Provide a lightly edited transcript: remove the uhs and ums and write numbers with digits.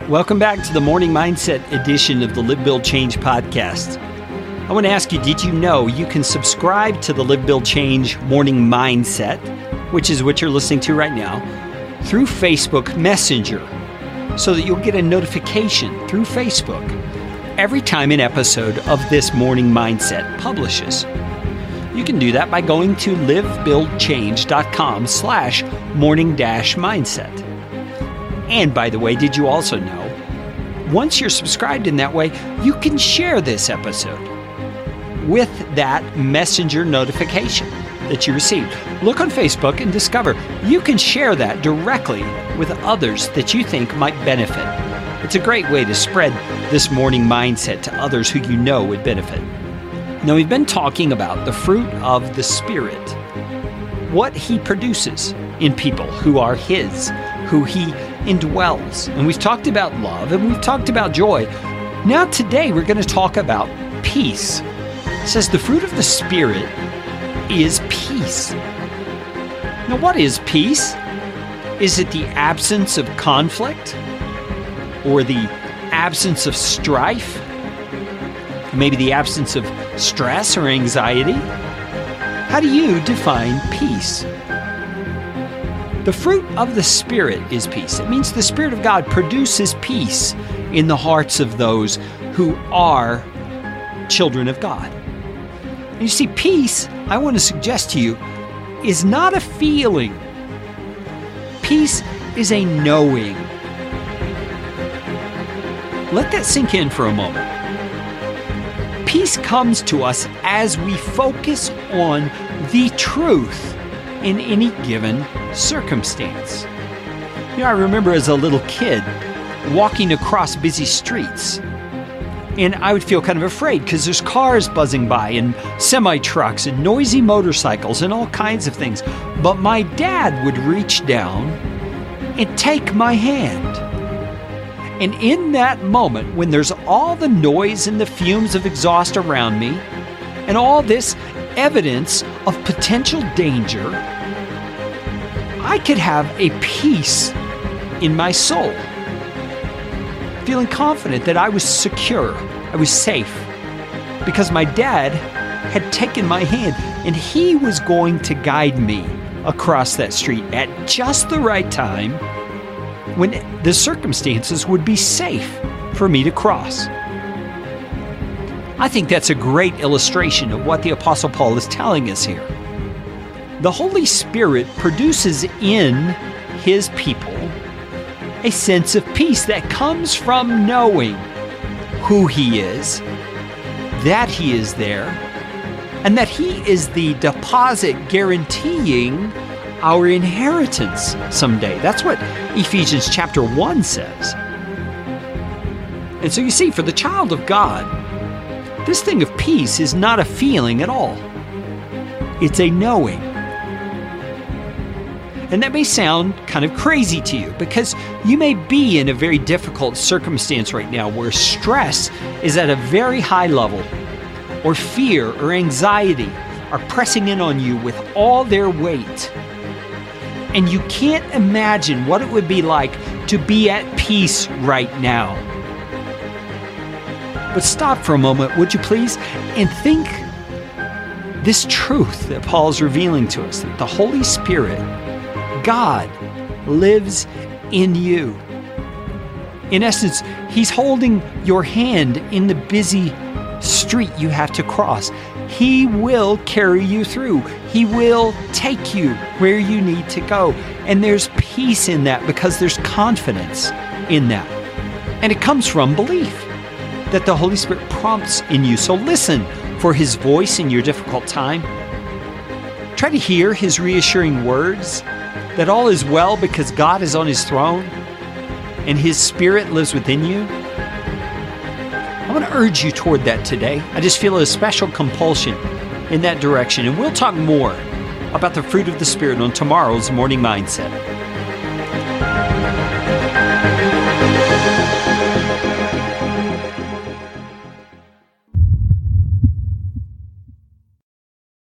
Welcome back to the Morning Mindset edition of the Live, Build, Change podcast. I want to ask you, did you know you can subscribe to the Live, Build, Change Morning Mindset, which is what you're listening to right now, through Facebook Messenger, so that you'll get a notification through Facebook every time an episode of this Morning Mindset publishes. You can do that by going to livebuildchange.com/morning-mindset. And by the way, did you also know, once you're subscribed in that way, you can share this episode with that messenger notification that you received. Look on Facebook and discover you can share that directly with others that you think might benefit. It's a great way to spread this morning mindset to others who you know would benefit. Now, we've been talking about the fruit of the Spirit, what He produces in people who are His, who He indwells. And we've talked about love and we've talked about joy. Now today we're going to talk about peace. It says the fruit of the Spirit is peace. Now what is peace? Is it the absence of conflict? Or the absence of strife? Maybe the absence of stress or anxiety? How do you define peace? The fruit of the Spirit is peace. It means the Spirit of God produces peace in the hearts of those who are children of God. And you see, peace, I want to suggest to you, is not a feeling. Peace is a knowing. Let that sink in for a moment. Peace comes to us as we focus on the truth in any given circumstance. You know, I remember as a little kid walking across busy streets, and I would feel kind of afraid because there's cars buzzing by and semi-trucks and noisy motorcycles and all kinds of things. But my dad would reach down and take my hand. And in that moment, when there's all the noise and the fumes of exhaust around me and all this evidence of potential danger, I could have a peace in my soul, feeling confident that I was secure, I was safe, because my dad had taken my hand and he was going to guide me across that street at just the right time when the circumstances would be safe for me to cross. I think that's a great illustration of what the Apostle Paul is telling us here. The Holy Spirit produces in His people a sense of peace that comes from knowing who He is, that He is there, and that He is the deposit guaranteeing our inheritance someday. That's what Ephesians chapter 1 says. And so you see, for the child of God, this thing of peace is not a feeling at all. It's a knowing. And that may sound kind of crazy to you because you may be in a very difficult circumstance right now where stress is at a very high level, or fear or anxiety are pressing in on you with all their weight. And you can't imagine what it would be like to be at peace right now. But stop for a moment, would you please, and think this truth that Paul is revealing to us, that the Holy Spirit, God, lives in you. In essence, He's holding your hand in the busy street you have to cross. He will carry you through. He will take you where you need to go. And there's peace in that because there's confidence in that. And it comes from belief that the Holy Spirit prompts in you. So listen for His voice in your difficult time. Try to hear His reassuring words that all is well because God is on His throne and His Spirit lives within you. I want to urge you toward that today. I just feel a special compulsion in that direction. And we'll talk more about the fruit of the Spirit on tomorrow's Morning Mindset.